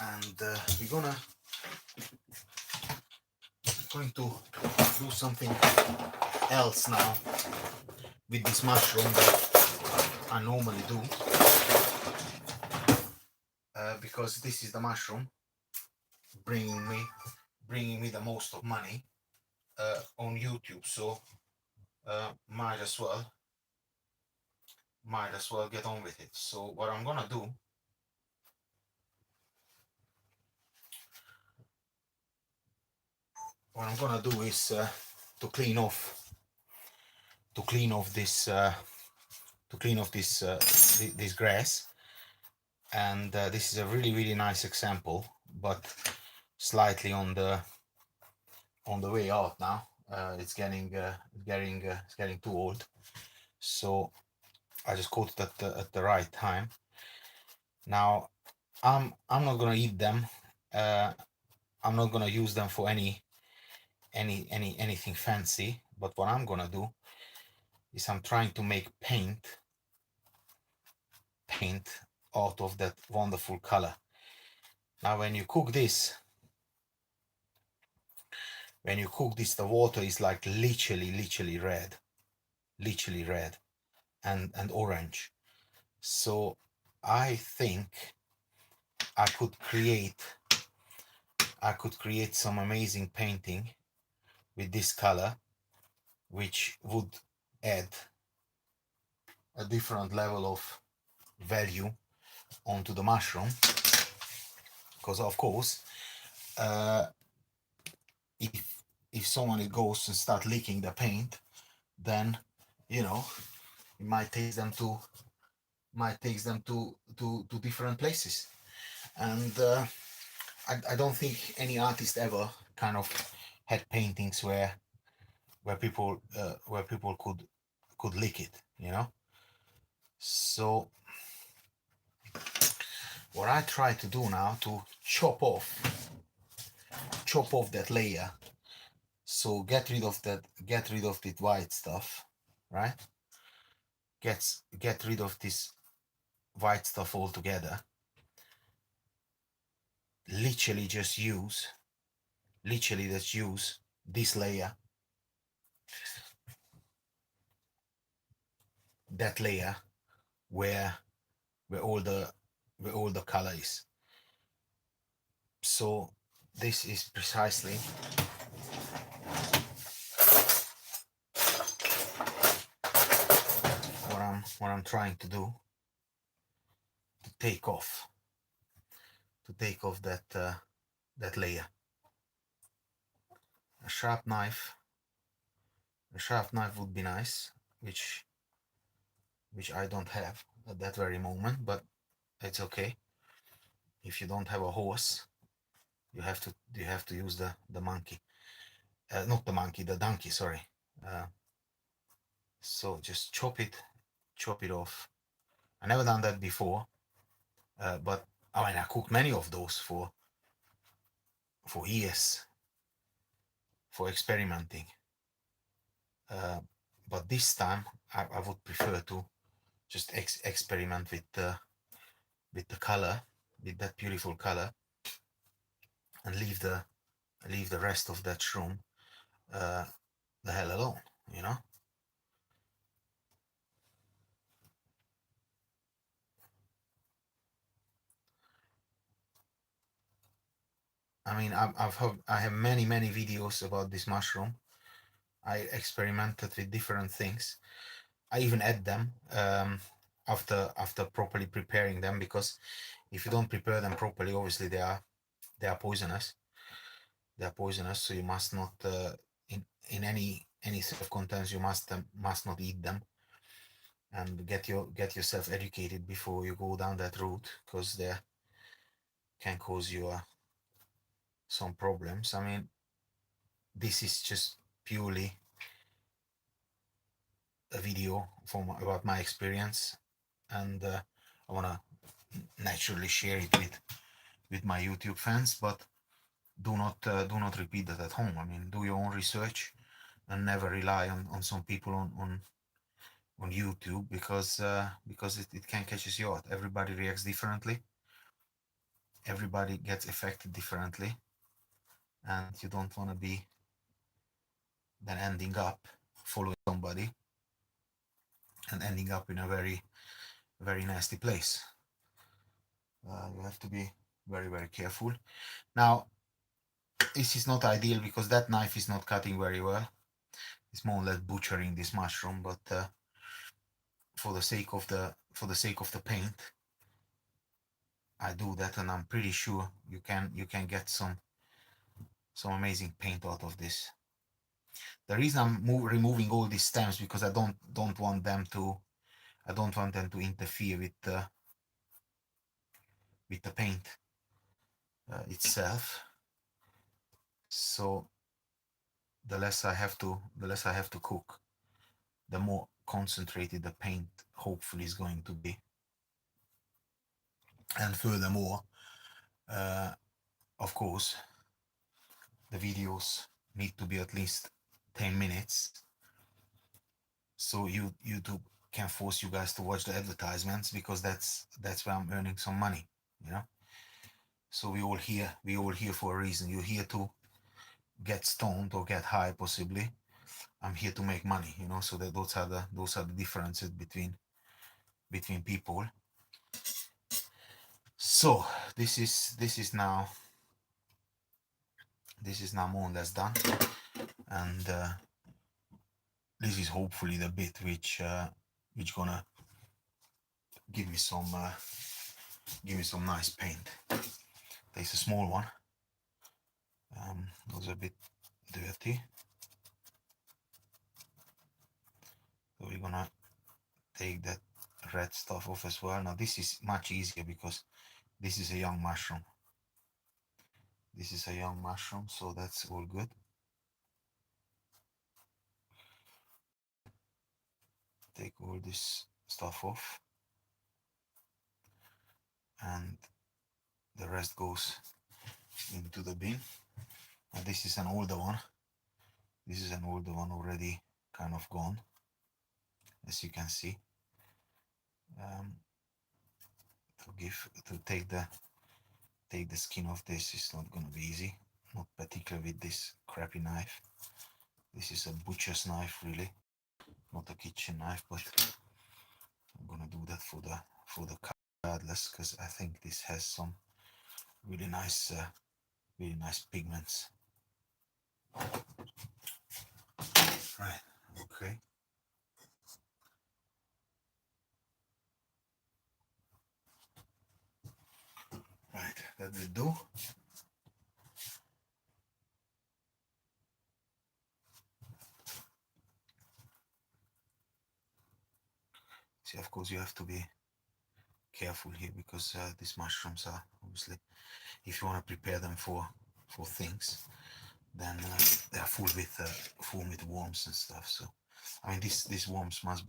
and we're going to do something else now with this mushroom that I normally do, because this is the mushroom bringing me the most of money on YouTube. So might as well get on with it. So what I'm gonna do, is to clean off this this grass. And this is a really nice example, but slightly on the way out now. It's getting too old, so I just caught it at the right time. Now I'm not gonna eat them. I'm not gonna use them for anything fancy. But what I'm gonna do is I'm trying to make paint out of that wonderful color. Now when you cook this, the water is like literally red, and orange. So I think I could create some amazing painting with this color, which would add a different level of value onto the mushroom. Because of course, if someone goes and start licking the paint, then it might take them to different places. And I don't think any artist ever kind of had paintings where people could lick it, So what I try to do now to chop off that layer, so get rid of the white stuff, right? Get rid of this white stuff altogether. Literally just use this layer, that layer where all the color is. So this is precisely what I'm trying to do, to take off that layer. A sharp knife would be nice, which I don't have at that very moment, but it's okay. If you don't have a horse, you have to use the monkey, not the monkey, the donkey, sorry. So just chop it off. I never done that before, but I mean, I cooked many of those for years, for experimenting. But this time I would prefer to just experiment with the color, with that beautiful color, and leave the rest of that shroom the hell alone, I mean, I have many videos about this mushroom. I experimented with different things. I even add them after properly preparing them, because if you don't prepare them properly, obviously they are poisonous. They are poisonous, so you must not in any circumstance you must not eat them, and get yourself educated before you go down that route, because they can cause you some problems. I mean, this is just purely a video about my experience, and I want to naturally share it with my YouTube fans. But do not repeat that at home. I mean, do your own research and never rely on some people on YouTube, because it can catch you out. Everybody reacts differently. everybody gets affected differently, and you don't want to be then ending up following somebody and ending up in a very, very nasty place. You have to be very, very careful. Now, this is not ideal because that knife is not cutting very well. It's more or less butchering this mushroom, but for the sake of the paint, I do that, and I'm pretty sure you can get some amazing paint out of this. The reason I'm removing all these stems because I don't want them to interfere with the paint itself. So the less I have to cook, the more concentrated the paint hopefully is going to be. And furthermore, of course, the videos need to be at least 10 minutes, so YouTube can force you guys to watch the advertisements, because that's where I'm earning some money, you know. So we all here for a reason. You're here to get stoned or get high, possibly. I'm here to make money, you know. So that those are the differences between people. So this is now more or less done, and this is hopefully the bit which gonna give me some nice paint. There's a small one. It was a bit dirty, so we're gonna take that red stuff off as well. Now this is much easier because this is a young mushroom. So that's all good. Take all this stuff off, and the rest goes into the bin. And this is an older one. Already kind of gone, as you can see. To take the skin off this is not gonna be easy, not particularly with this crappy knife. This is a butcher's knife, really, not a kitchen knife, but I'm gonna do that for the regardless, because I think this has some really nice pigments. Right, okay. Right, that will do. See, of course, you have to be careful here, because these mushrooms are obviously, if you want to prepare them for things, then they are full with worms and stuff. So, I mean, these worms must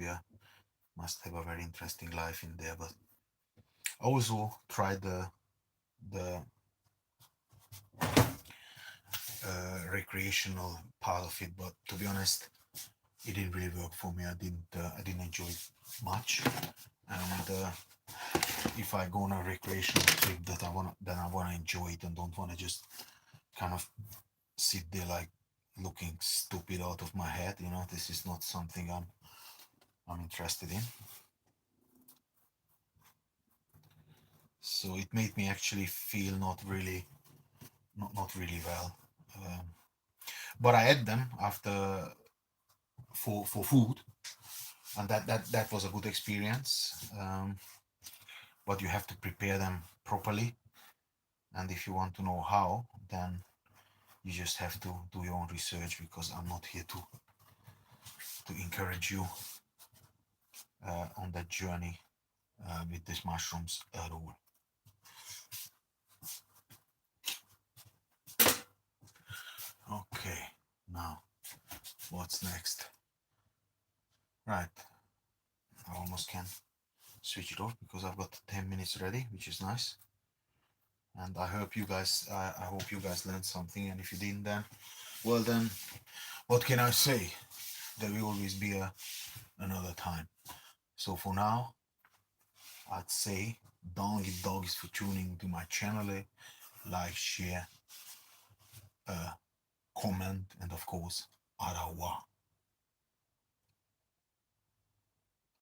have a very interesting life in there. But I also tried the recreational part of it, but to be honest, it didn't really work for me. I didn't enjoy it much, and if I go on a recreational trip, that I wanna enjoy it and don't wanna just kind of sit there like looking stupid out of my head. You know, this is not something I'm interested in. So it made me actually feel not really well. But I ate them after for food, and that was a good experience. But you have to prepare them properly, and if you want to know how, then you just have to do your own research, because I'm not here to encourage you on that journey with these mushrooms at all. Okay, now what's next? Right, I almost can switch it off because I've got 10 minutes ready, which is nice. And I hope you guys learned something, and if you didn't, then, well, then what can I say? There will always be another time. So for now, I'd say Don't give dogs for tuning to my channel. Like, share, comment, and of course, Arawa.